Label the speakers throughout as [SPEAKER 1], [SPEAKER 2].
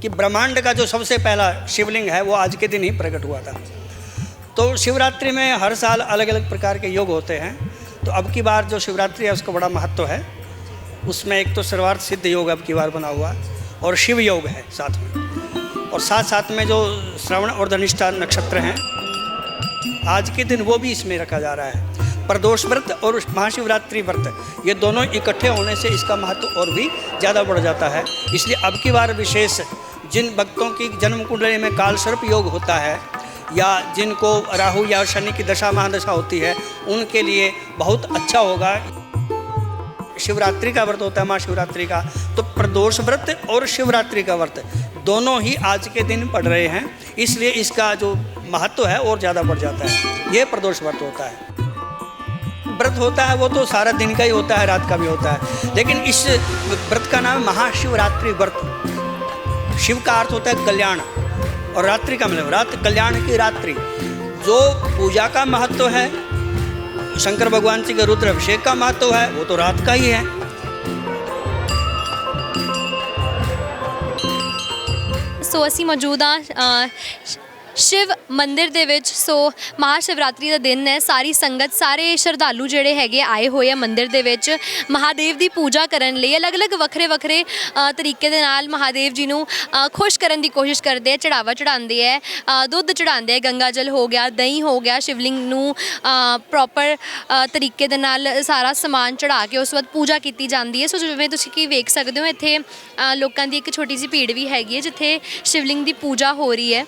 [SPEAKER 1] कि ब्रह्मांड का जो सबसे पहला शिवलिंग है वो आज के दिन ही प्रकट हुआ था। तो शिवरात्रि में हर साल अलग अलग प्रकार के योग होते हैं। तो अब की बार जो शिवरात्रि है उसका बड़ा महत्व है। उसमें एक तो सर्वार्थ सिद्ध योग अब की बार बना हुआ है और शिव योग है साथ में, और साथ साथ में जो श्रवण और धनिष्ठा नक्षत्र हैं आज के दिन वो भी इसमें रखा जा रहा है। प्रदोष व्रत और महाशिवरात्रि व्रत ये दोनों इकट्ठे होने से इसका महत्व और भी ज़्यादा बढ़ जाता है। इसलिए अब की बार विशेष जिन भक्तों की जन्म कुंडली में काल सर्प योग होता है या जिनको राहु या शनि की दशा महादशा होती है उनके लिए बहुत अच्छा होगा। शिवरात्रि का व्रत होता है महाशिवरात्रि का, तो प्रदोष व्रत और शिवरात्रि का व्रत दोनों ही आज के दिन पड़ रहे हैं, इसलिए इसका जो महत्व है और ज़्यादा बढ़ जाता है। ये प्रदोष व्रत होता है। व्रत होता है वो तो सारा दिन का ही होता है, रात का भी होता है, लेकिन इस व्रत का नाम है महाशिवरात्रि व्रत। शिव का अर्थ होता है कल्याण और रात्रि का मतलब रात, कल्याण की रात्रि। जो पूजा का महत्व है, शंकर भगवान जी के रुद्र अभिषेक का महत्व है, वो तो रात का ही है।
[SPEAKER 2] सो ਅਸੀਂ ਮੌਜੂਦ ਹਾਂ शिव मंदिर ਦੇ ਵਿੱਚ। ਸੋ महाशिवरात्रि ਦਾ ਦਿਨ ਹੈ। ਸਾਰੀ ਸੰਗਤ, ਸਾਰੇ ਸ਼ਰਧਾਲੂ ਜਿਹੜੇ ਹੈਗੇ ਆਏ ਹੋਏ ਆ ਮੰਦਿਰ ਦੇ ਵਿੱਚ ਮਹਾਦੇਵ ਦੀ ਪੂਜਾ ਕਰਨ ਲਈ। ਅਲੱਗ-ਅਲੱਗ ਵੱਖਰੇ ਤਰੀਕੇ ਦੇ ਨਾਲ ਮਹਾਦੇਵ ਜੀ ਨੂੰ ਖੁਸ਼ ਕਰਨ ਦੀ ਕੋਸ਼ਿਸ਼ ਕਰਦੇ ਆ। ਚੜਾਵਾ ਚੜਾਉਂਦੇ ਆ, ਦੁੱਧ ਚੜਾਉਂਦੇ ਆ, ਗੰਗਾ ਜਲ ਹੋ ਗਿਆ, ਦਹੀਂ ਹੋ ਗਿਆ, ਸ਼ਿਵਲਿੰਗ ਨੂੰ ਪ੍ਰੋਪਰ ਤਰੀਕੇ ਦੇ ਨਾਲ ਸਾਰਾ ਸਮਾਨ ਚੜਾ ਕੇ ਉਸ ਤੋਂ ਬਾਅਦ ਪੂਜਾ ਕੀਤੀ ਜਾਂਦੀ ਹੈ। ਸੋ ਜਿਵੇਂ ਤੁਸੀਂ ਕੀ ਵੇਖ ਸਕਦੇ ਹੋ ਇੱਥੇ ਲੋਕਾਂ ਦੀ ਇੱਕ ਛੋਟੀ ਜਿਹੀ ਭੀੜ ਵੀ ਹੈਗੀ ਹੈ ਜਿੱਥੇ ਸ਼ਿਵਲਿੰਗ ਦੀ ਪੂਜਾ ਹੋ ਰਹੀ ਹੈ,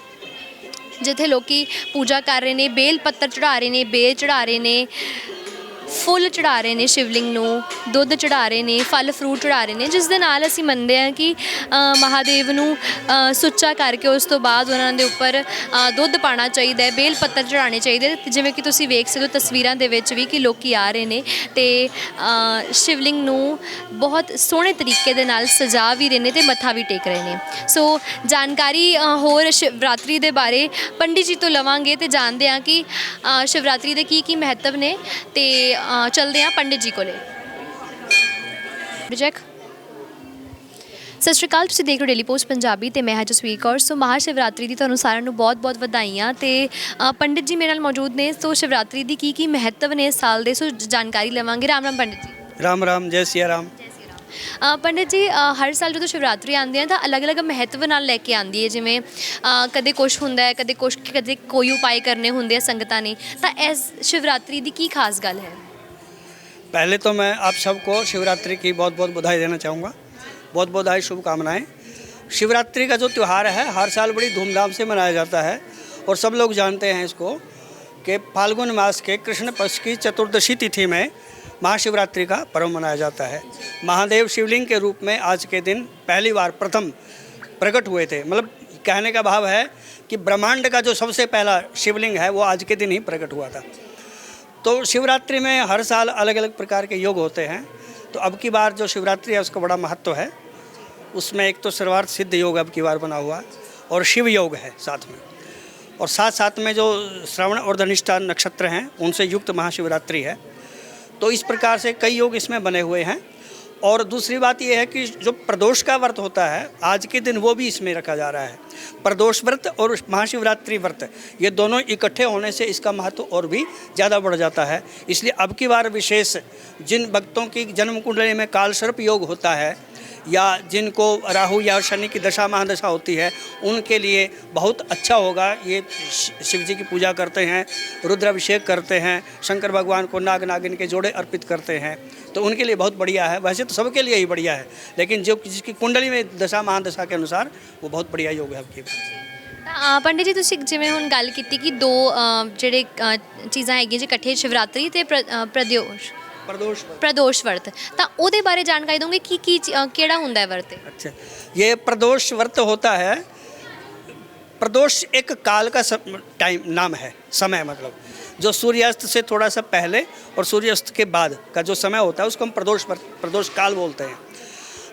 [SPEAKER 2] ਜਿੱਥੇ ਲੋਕੀ ਪੂਜਾ ਕਰ ਰਹੇ ਨੇ, ਬੇਲ ਪੱਤਰ ਚੜਾ ਰਹੇ ਨੇ, ਬੇਲ ਚੜਾ ਰਹੇ ਨੇ, ਫੁੱਲ ਚੜਾ ਰਹੇ ਨੇ ਸ਼ਿਵਲਿੰਗ ਨੂੰ, ਦੁੱਧ ਚੜਾ ਰਹੇ ਨੇ, ਫਲ ਫਰੂਟ ਚੜਾ ਰਹੇ ਨੇ, ਜਿਸ ਦੇ ਨਾਲ ਅਸੀਂ ਮੰਨਦੇ ਹਾਂ ਕਿ ਮਹਾਦੇਵ ਨੂੰ ਸੁੱਚਾ ਕਰਕੇ ਉਸ ਤੋਂ ਬਾਅਦ ਉਹਨਾਂ ਦੇ ਉੱਪਰ ਦੁੱਧ ਪਾਉਣਾ ਚਾਹੀਦਾ ਹੈ, ਬੇਲ ਪੱਤਰ ਚੜਾਉਣੇ ਚਾਹੀਦੇ। ਜਿਵੇਂ ਕਿ ਤੁਸੀਂ ਵੇਖ ਸਕਦੇ ਹੋ ਤਸਵੀਰਾਂ ਦੇ ਵਿੱਚ ਵੀ ਕਿ ਲੋਕੀ ਆ ਰਹੇ ਨੇ ਅਤੇ ਸ਼ਿਵਲਿੰਗ ਨੂੰ ਬਹੁਤ ਸੋਹਣੇ ਤਰੀਕੇ ਦੇ ਨਾਲ ਸਜਾ ਵੀ ਰਹੇ ਨੇ ਅਤੇ ਮੱਥਾ ਵੀ ਟੇਕ ਰਹੇ ਨੇ। ਸੋ ਜਾਣਕਾਰੀ ਹੋਰ ਸ਼ਿਵਰਾਤਰੀ ਦੇ ਬਾਰੇ ਪੰਡਿਤ ਜੀ ਤੋਂ ਲਵਾਂਗੇ ਅਤੇ ਜਾਣਦੇ ਹਾਂ ਕਿ ਸ਼ਿਵਰਾਤਰੀ ਦੇ ਕੀ ਮਹੱਤਵ ਨੇ। ਅਤੇ ਚਲਦੇ ਹਾਂ ਪੰਡਿਤ ਜੀ ਕੋਲੇ। ਰਿਜੈਕ ਸਤਿ ਸ਼੍ਰੀ ਅਕਾਲ, ਤੁਸੀਂ ਦੇਖ ਰਹੇ ਹੋ ਡੇਲੀ ਪੋਸਟ ਪੰਜਾਬੀ ਅਤੇ ਮੈਂ ਹਾਂ ਜਸਵੀਰ ਕੌਰ। ਸੋ ਮਹਾਸ਼ਿਵਰਾਤਰੀ ਦੀ ਤੁਹਾਨੂੰ ਸਾਰਿਆਂ ਨੂੰ ਬਹੁਤ ਵਧਾਈਆਂ। ਅਤੇ ਪੰਡਿਤ ਜੀ ਮੇਰੇ ਨਾਲ ਮੌਜੂਦ ਨੇ। ਸੋ ਸ਼ਿਵਰਾਤਰੀ ਦੀ ਕੀ ਮਹੱਤਵ ਨੇ ਇਸ ਸਾਲ ਦੇ, ਸੋ ਜਾਣਕਾਰੀ ਲਵਾਂਗੇ। ਰਾਮ ਰਾਮ ਪੰਡਿਤ ਜੀ।
[SPEAKER 1] ਰਾਮ ਰਾਮ, ਜੈ ਸਿਆ ਰਾਮ।
[SPEAKER 2] ਪੰਡਿਤ ਜੀ, ਹਰ ਸਾਲ ਜਦੋਂ ਸ਼ਿਵਰਾਤਰੀ ਆਉਂਦੀ ਹੈ ਤਾਂ ਅਲੱਗ-ਅਲੱਗ ਮਹੱਤਵ ਨਾਲ ਲੈ ਕੇ ਆਉਂਦੀ ਹੈ। ਜਿਵੇਂ ਕਦੇ ਕੁਛ ਹੁੰਦਾ ਹੈ, ਕਦੇ ਕੋਈ ਉਪਾਅ ਕਰਨੇ ਹੁੰਦੇ ਆ ਸੰਗਤਾਂ ਨੇ, ਤਾਂ ਇਸ ਸ਼ਿਵਰਾਤਰੀ ਦੀ ਕੀ ਖਾਸ ਗੱਲ ਹੈ?
[SPEAKER 1] पहले तो मैं आप सबको शिवरात्रि की बहुत बहुत बधाई देना चाहूँगा, बहुत बधाई, शुभकामनाएं। शिवरात्रि का जो त्यौहार है हर साल बड़ी धूमधाम से मनाया जाता है और सब लोग जानते हैं इसको कि फाल्गुन मास के कृष्ण पक्ष की चतुर्दशी तिथि में महाशिवरात्रि का पर्व मनाया जाता है। महादेव शिवलिंग के रूप में आज के दिन पहली बार प्रथम प्रकट हुए थे। मतलब कहने का भाव है कि ब्रह्मांड का जो सबसे पहला शिवलिंग है वो आज के दिन ही प्रकट हुआ था। तो शिवरात्रि में हर साल अलग अलग प्रकार के योग होते हैं। तो अब की बार जो शिवरात्रि है उसका बड़ा महत्व है। उसमें एक तो सर्वार्थ सिद्ध योग अब की बार बना हुआ है और शिव योग है साथ में, और साथ साथ में जो श्रवण और धनिष्ठा नक्षत्र हैं उनसे युक्त महाशिवरात्रि है। तो इस प्रकार से कई योग इसमें बने हुए हैं। और दूसरी बात यह है कि जो प्रदोष का व्रत होता है आज के दिन वो भी इसमें रखा जा रहा है। प्रदोष व्रत और महाशिवरात्रि व्रत ये दोनों इकट्ठे होने से इसका महत्व और भी ज़्यादा बढ़ जाता है। इसलिए अब की बार विशेष जिन भक्तों की जन्म कुंडली में काल सर्प योग होता है या जिनको राहु या शनि की दशा महादशा होती है उनके लिए बहुत अच्छा होगा। ये शिव जी की पूजा करते हैं, रुद्राभिषेक करते हैं, शंकर भगवान को नाग नागिन के जोड़े अर्पित करते हैं, तो उनके लिए बहुत बढ़िया है। वैसे तो सबके लिए ही बढ़िया है, लेकिन जो जिसकी कुंडली में दशा महादशा के अनुसार वो बहुत बढ़िया योग है आपकी।
[SPEAKER 2] ਪੰਡਿਤ ਜੀ, ਤੁਸੀਂ ਜਿਵੇਂ ਹੁਣ ਗੱਲ ਕੀਤੀ ਕਿ ਦੋ ਜਿਹੜੇ ਚੀਜ਼ਾਂ ਹੈਗੀਆਂ ਜੀ ਇਕੱਠੇ, ਸ਼ਿਵਰਾਤਰੀ ਅਤੇ प्रदोष व्रत, तो ਉਹਦੇ ਬਾਰੇ जानकारी दोगे कि ਕਿਹੜਾ ਹੁੰਦਾ ਹੈ व्रत?
[SPEAKER 1] अच्छा, ये प्रदोष व्रत होता है। प्रदोष एक काल का टाइम नाम है, समय, मतलब जो सूर्यास्त से थोड़ा सा पहले और सूर्यास्त के बाद का जो समय होता है उसको हम प्रदोष काल बोलते हैं।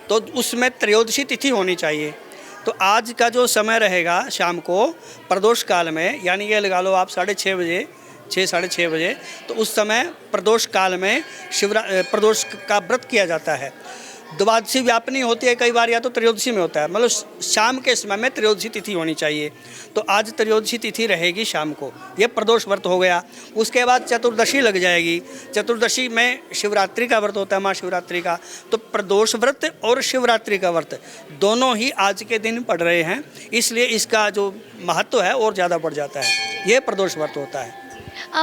[SPEAKER 1] तो उसमें त्रयोदशी तिथि होनी चाहिए। तो आज का जो समय रहेगा शाम को प्रदोष काल में, यानी ये लगा लो आप 6:30 बजे, 6-6:30 बजे, तो उस समय प्रदोष काल में प्रदोष का व्रत किया जाता है। द्वादशी व्यापनी होती है कई बार, या तो त्रयोदशी में होता है, मतलब शाम के समय में त्रयोदशी तिथि होनी चाहिए। तो आज त्रयोदशी तिथि रहेगी शाम को, ये प्रदोष व्रत हो गया। उसके बाद चतुर्दशी लग जाएगी। चतुर्दशी में शिवरात्रि का व्रत होता है, महाशिवरात्रि का। तो प्रदोष व्रत और शिवरात्रि का व्रत दोनों ही आज के दिन पड़ रहे हैं, इसलिए इसका जो महत्व है और ज़्यादा बढ़ जाता है। ये प्रदोष व्रत होता है।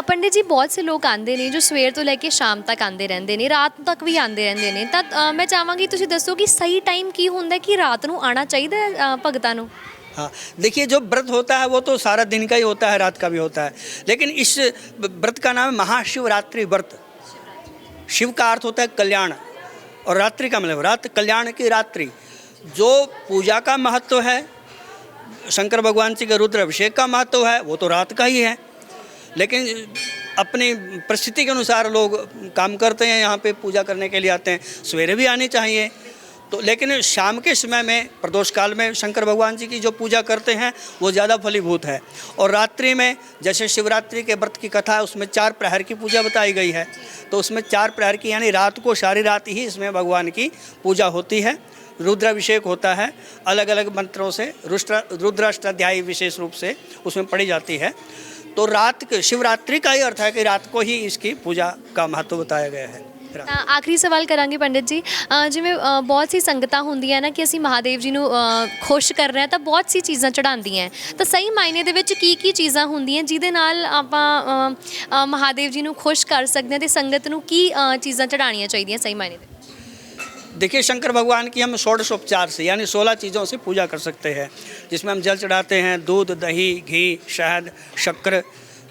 [SPEAKER 2] पंडित जी, बहुत से लोग आंਦੇ ਨੇ जो ਸਵੇਰ ਤੋਂ ਲੈ ਕੇ ਸ਼ਾਮ ਤੱਕ ਆਂਦੇ ਰਹਿੰਦੇ ਨੇ, ਰਾਤ ਤੱਕ ਵੀ ਆਂਦੇ ਰਹਿੰਦੇ ਨੇ, ਤਾਂ ਮੈਂ ਚਾਹਾਂਗੀ ਤੁਸੀਂ ਦੱਸੋ कि सही टाइम ਕੀ ਹੁੰਦਾ कि रात ਨੂੰ ਆਣਾ ਚਾਹੀਦਾ ਹੈ ਭਗਤਾਂ ਨੂੰ?
[SPEAKER 1] हाँ, देखिए जो व्रत होता है वो तो सारा दिन का ही होता है, रात का भी होता है, लेकिन इस व्रत का नाम है महाशिवरात्रि व्रत। शिव का अर्थ होता है कल्याण और रात्रि का मतलब रात, कल्याण की रात्रि। जो पूजा का महत्व है, शंकर भगवान जी के रुद्र अभिषेक का महत्व है, वो तो रात का ही है। लेकिन अपनी परिस्थिति के अनुसार लोग काम करते हैं, यहाँ पे पूजा करने के लिए आते हैं, सवेरे भी आनी चाहिए। तो लेकिन शाम के समय में प्रदोष काल में शंकर भगवान जी की जो पूजा करते हैं वो ज़्यादा फलीभूत है। और रात्रि में जैसे शिवरात्रि के व्रत की कथा है, उसमें 4 प्रहर की पूजा बताई गई है। तो उसमें 4 प्रहर की यानी रात को सारी रात ही इसमें भगवान की पूजा होती है, रुद्राभिषेक होता है, अलग अलग मंत्रों से रुद्राष्टाध्यायी विशेष रूप से उसमें पढ़ी जाती है। तो रात के शिवरात्रि का ही अर्थ है कि रात को ही इसकी पूजा का महत्व बताया गया है।
[SPEAKER 2] ਤਾਂ ਆਖਰੀ ਸਵਾਲ ਕਰਾਂਗੇ ਪੰਡਿਤ ਜੀ, ਜਿਵੇਂ ਬਹੁਤ ਸੀ ਸੰਗਤਾਂ ਹੁੰਦੀਆਂ ਨਾ ਕਿ ਅਸੀਂ ਮਹਾਦੇਵ ਜੀ ਨੂੰ ਖੁਸ਼ ਕਰ ਰਹੇ ਹਾਂ, ਤਾਂ ਬਹੁਤ ਸੀ ਚੀਜ਼ਾਂ ਚੜਾਉਂਦੀਆਂ, ਤਾਂ ਸਹੀ ਮਾਇਨੇ ਦੇ ਵਿੱਚ ਕੀ ਕੀ ਚੀਜ਼ਾਂ ਹੁੰਦੀਆਂ ਜਿਹਦੇ ਨਾਲ ਆਪਾਂ ਮਹਾਦੇਵ ਜੀ ਨੂੰ ਖੁਸ਼ ਕਰ ਸਕਦੇ ਹਾਂ, ਤੇ ਸੰਗਤ ਨੂੰ ਕੀ ਚੀਜ਼ਾਂ ਚੜਾਉਣੀਆਂ ਚਾਹੀਦੀਆਂ ਸਹੀ ਮਾਇਨੇ ਦੇ?
[SPEAKER 1] देखिए शंकर भगवान की हम षोडशोपचार से यानी 16 चीज़ों से पूजा कर सकते हैं, जिसमें हम जल चढ़ाते हैं, दूध, दही, घी, शहद, शक्कर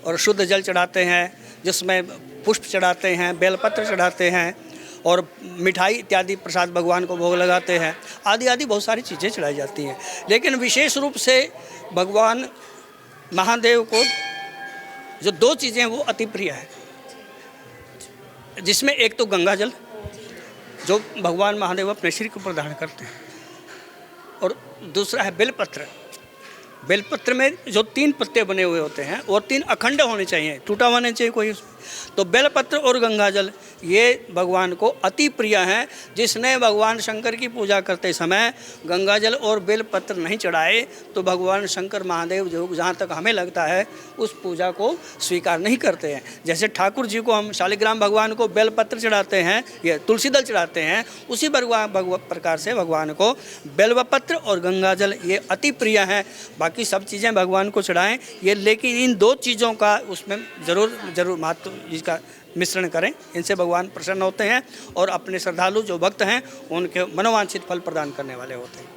[SPEAKER 1] और शुद्ध जल चढ़ाते हैं, जिसमें पुष्प चढ़ाते हैं, बेलपत्र चढ़ाते हैं और मिठाई इत्यादि प्रसाद भगवान को भोग लगाते हैं, आदि आदि बहुत सारी चीज़ें चढ़ाई जाती हैं। लेकिन विशेष रूप से भगवान महादेव को जो 2 चीज़ें हैं वो अति प्रिय है, जिसमें एक तो गंगा जल जो भगवान महादेव अपने शरीर को प्रदान करते हैं, और दूसरा है बेलपत्र। बेलपत्र में जो 3 पत्ते बने हुए होते हैं और 3 अखंड होने चाहिए, टूटा हुआ नहीं चाहिए कोई। तो बेलपत्र और गंगा जल ये भगवान को अति प्रिय हैं। जिसने भगवान शंकर की पूजा करते समय गंगा जल और बेलपत्र नहीं चढ़ाए तो भगवान शंकर महादेव जो जहाँ तक हमें लगता है उस पूजा को स्वीकार नहीं करते हैं। जैसे ठाकुर जी को हम शालिग्राम भगवान को बेलपत्र चढ़ाते हैं या तुलसी दल चढ़ाते हैं, उसी प्रकार से भगवान को बेलपत्र और गंगा जल ये अति प्रिय हैं। बाकी सब चीज़ें भगवान को चढ़ाएं ये, लेकिन इन 2 चीज़ों का उसमें ज़रूर महत्व इसका मिश्रण करें, इनसे भगवान प्रसन्न होते हैं और अपने श्रद्धालु जो भक्त हैं उनके मनोवांछित फल प्रदान करने वाले होते हैं।